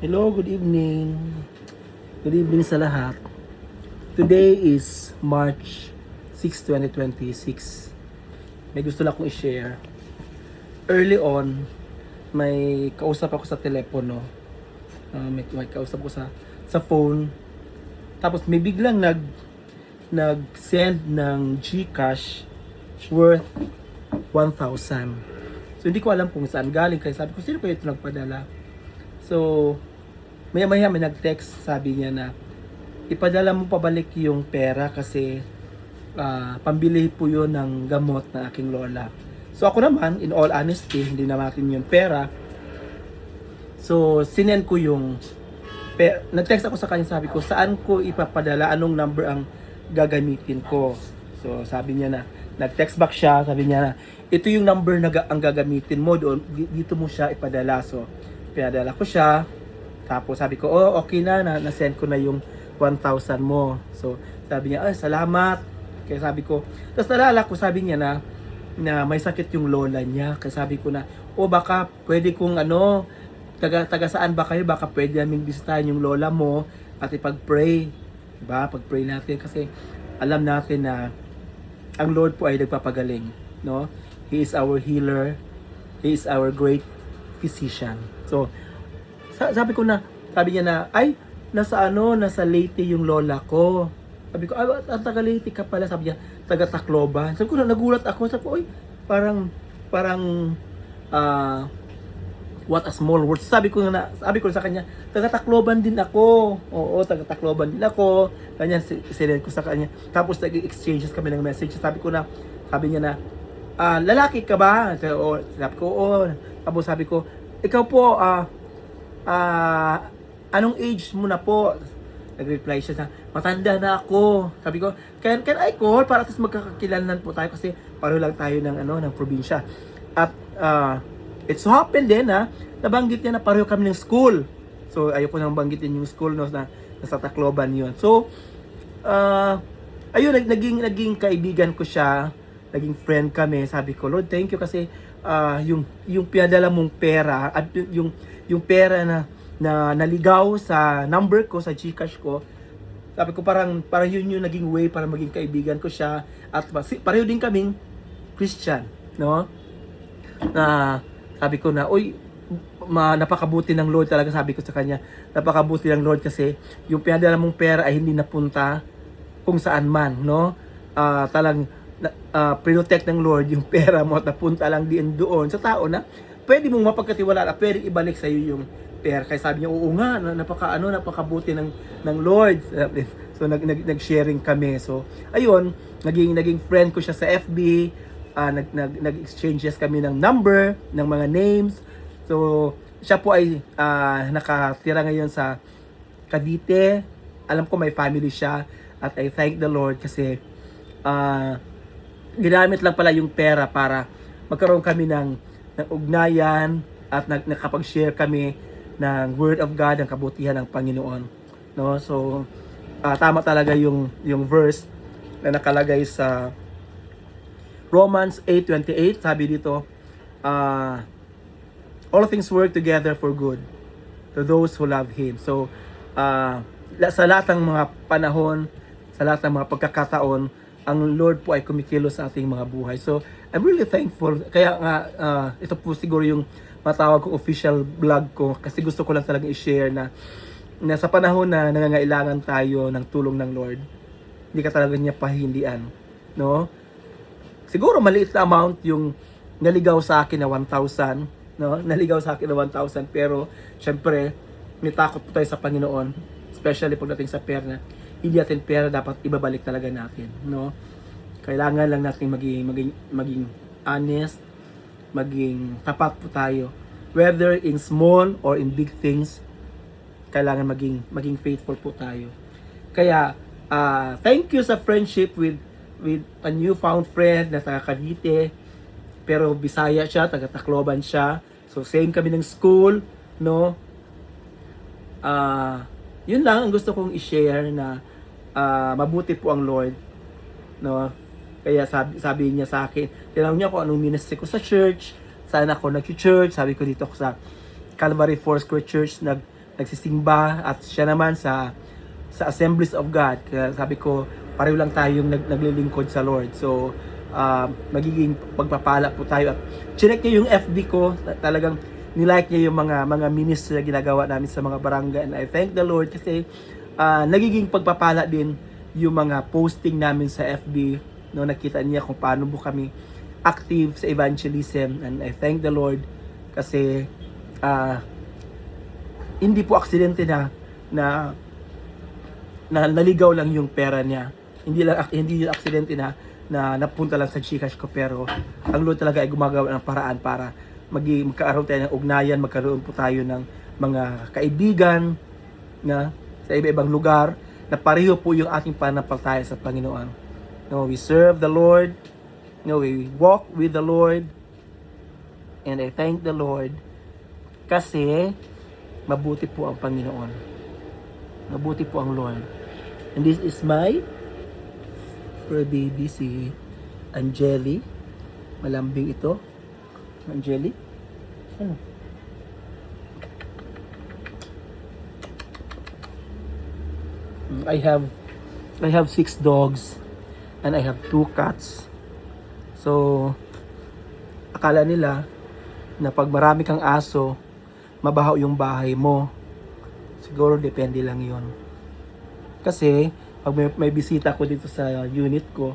Hello, good evening. Good evening sa lahat. Today is March 6, 2026. May gusto lang akong i-share. Early on, may kausap ako sa telepono. May kausap ko sa phone. Tapos may biglang nag-send ng GCash worth 1,000. So hindi ko alam kung saan galing. Kaya sabi ko, sino kaya ito nagpadala? So, maya-maya may nag-text, sabi niya na ipadala mo pabalik yung pera kasi pambili po yun ng gamot ng aking lola. So ako naman, in all honesty, hindi na natin yung pera. So sinend ko yung nag-text ako sa kanya, sabi ko saan ko ipapadala, anong number ang gagamitin ko. So sabi niya na, nag-text back siya, sabi niya na ito yung number na ang gagamitin mo doon, dito mo siya ipadala. So pinadala ko siya. Tapos sabi ko, oh okay na-send ko na yung 1,000 mo. So sabi niya, ay salamat. Kaya sabi ko, tapos nalala ko, sabi niya na may sakit yung lola niya. Kaya sabi ko na, oh baka pwede kong taga saan ba kayo? Baka pwede naming bisitahin yung lola mo at ipag-pray. Diba? Pag-pray natin kasi alam natin na ang Lord po ay nagpapagaling. No? He is our healer. He is our great physician. So, sabi niya na, ay, nasa Leyte yung lola ko. Sabi ko, ang taga Leyte ka pala. Sabi niya, taga Tacloban. Sabi ko, nagulat ako. Sabi ko, parang, what a small world. Sabi ko sa kanya, taga Tacloban din ako. Oo, taga Tacloban din ako. Ganyan, sinend ko sa kanya. Tapos, nag-exchanges kami ng message. Sabi niya na, lalaki ka ba? Sabi ko, oo. Tapos sabi ko, ikaw po, anong age mo na po? Nag-reply siya sa, matanda na ako. Sabi ko, can I call? Para at least magkakakilalan po tayo kasi pareho lang tayo ng probinsya. At it so happened din nabanggit niya na pareho kami ng school. So ayoko nang banggitin yung school na nasa Tacloban yun. So ayun, naging kaibigan ko siya, naging friend kami. Sabi ko, Lord, thank you kasi yung pinadala mong pera at yung pera na naligaw sa number ko, sa GCash ko, sabi ko parang yun yung naging way para maging kaibigan ko siya at pareho din kaming Christian, no? Na sabi ko na, napakabuti ng Lord talaga, sabi ko sa kanya, napakabuti ng Lord kasi yung pinadala mong pera ay hindi napunta kung saan man, no? Protect ng Lord yung pera mo at napunta lang din doon sa tao na pwede mong mapagkatiwalaan at pwede ibalik sa iyo yung pera. Kaya sabi niya, oo nga, napakabuti ng Lord. So nag-sharing kami. So ayun, naging friend ko siya sa FB. Nag-exchanges kami ng number, ng mga names. So siya po ay nakatira ngayon sa Cavite. Alam ko may family siya at I thank the Lord kasi ginamit lang pala yung pera para magkaroon kami ng ugnayan at nakapag-share kami ng Word of God, ng kabutihan ng Panginoon. No? So, tama talaga yung verse na nakalagay sa Romans 8:28. Sabi dito, all things work together for good to those who love Him. So, sa lahat ng mga panahon, sa lahat ng mga pagkakataon, ang Lord po ay kumikilos sa ating mga buhay. So, I'm really thankful. Kaya nga, ito po siguro yung matawag kong official vlog ko kasi gusto ko lang talaga i-share na sa panahon na nangangailangan tayo ng tulong ng Lord, hindi ka talaga niya pahindian. No? Siguro maliit na amount yung naligaw sa akin na 1,000. No? Naligaw sa akin na 1,000 pero syempre, may takot po tayo sa Panginoon. Especially pagdating sa pera, hindi natin pera dapat ibabalik talaga natin, no? Kailangan lang natin maging honest, maging tapat po tayo. Whether in small or in big things, kailangan maging faithful po tayo. Kaya thank you sa friendship with a newfound friend na taga Cavite, pero Bisaya siya, taga Tacloban siya. So same kami ng school, no? Yun lang ang gusto kong i-share na mabuti po ang Lord, no? Kaya sabi niya sa akin, tinanong niya kung anong ministry ko sa church, saan ako nag-church. Sabi ko dito ako sa Calvary Foursquare Church nagsisimba, at siya naman sa Assemblies of God. Kaya sabi ko, pareho lang tayong naglilingkod sa Lord. So, magiging pagpapala po tayo. At chinek niya yung FB ko, talagang nilike niya yung mga ministry na ginagawa namin sa mga barangay. And I thank the Lord kasi nagiging pagpapala din yung mga posting namin sa FB. No, nakita niya kung paano po kami active sa evangelism. And I thank the Lord kasi hindi po aksidente na naligaw lang yung pera niya. Hindi yung aksidente na napunta lang sa GCash ko, pero ang Lord talaga ay gumagawa ng paraan para magkaroon tayo ng ugnayan, magkaroon po tayo ng mga kaibigan na sa iba-ibang lugar na pareho po yung ating pananampalataya sa Panginoon. No, we serve the Lord. No, we walk with the Lord. And I thank the Lord kasi mabuti po ang Panginoon. Mabuti po ang Lord. And this is my fur baby, si Angeli. Malambing ito. Angeli. Ano? I have 6 dogs and I have 2 cats. So, akala nila na pag marami kang aso, mabaho yung bahay mo. Siguro depende lang yon. Kasi, pag may bisita ko dito sa unit ko,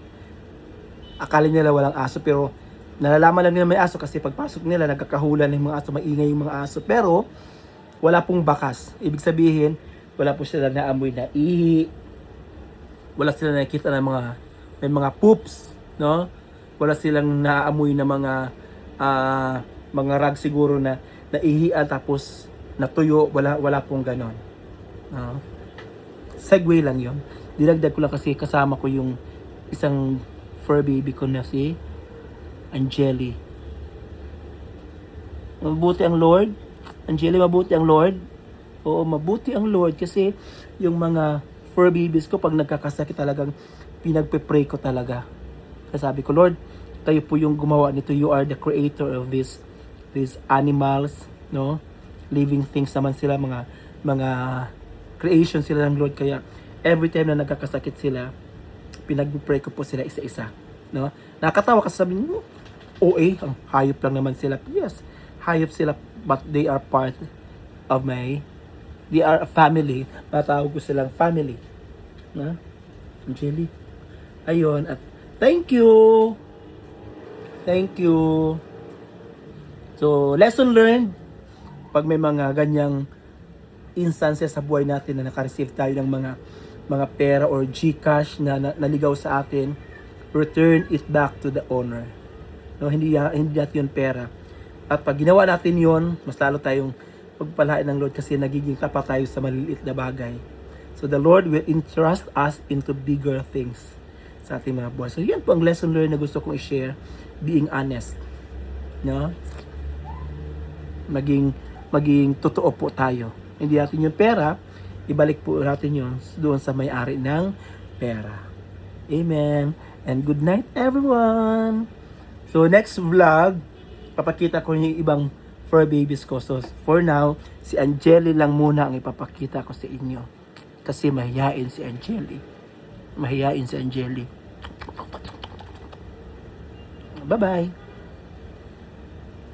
akala nila walang aso, pero nalalaman lang nila may aso kasi pagpasok nila, nagkakahulan ng mga aso, maingay yung mga aso. Pero, wala pong bakas. Ibig sabihin, wala po sila naamoy na ihi. Wala sila nakikita ng may mga poops, no? Wala silang naamoy na mga rag siguro na naihian tapos natuyo. Wala pong ganon. Segue lang yon. Dinagdag ko lang kasi kasama ko yung isang fur baby ko na si Angeli. Mabuti ang Lord. Angeli, mabuti ang Lord. Oo, mabuti ang Lord kasi yung mga fur babies ko pag nagkakasakit talagang pinagpe-pray ko talaga. Kasi sabi ko, Lord, tayo po yung gumawa nito. You are the creator of these animals, no? Living things naman sila, mga creation sila ng Lord. Kaya every time na nagkakasakit sila, pinagpe-pray ko po sila isa-isa, no? Nakakatawa kasi sabi mo, ang hayop lang naman sila. Yes, hayop sila, but they are part of they are a family. Matawag ko silang family. Na? Angeli. Ayun. At thank you. Thank you. So, lesson learned. Pag may mga ganyang instances sa buhay natin na naka-receive tayo ng mga pera or GCash na naligaw sa atin, return it back to the owner. No, hindi natin yun pera. At pag ginawa natin yun, mas lalo tayong pagpalain ng Lord kasi nagiging tapat tayo sa maliliit na bagay. So the Lord will entrust us into bigger things sa ating mga buhay. So yan po ang lesson learned na gusto kong i-share. Being honest. No? Maging totoo po tayo. Hindi natin yung pera, ibalik po natin yun doon sa may-ari ng pera. Amen. And good night everyone. So next vlog, papakita ko yung ibang fur babies ko. So for now, si Angeli lang muna ang ipapakita ko sa inyo. Kasi mahihain si Angeli. Bye-bye.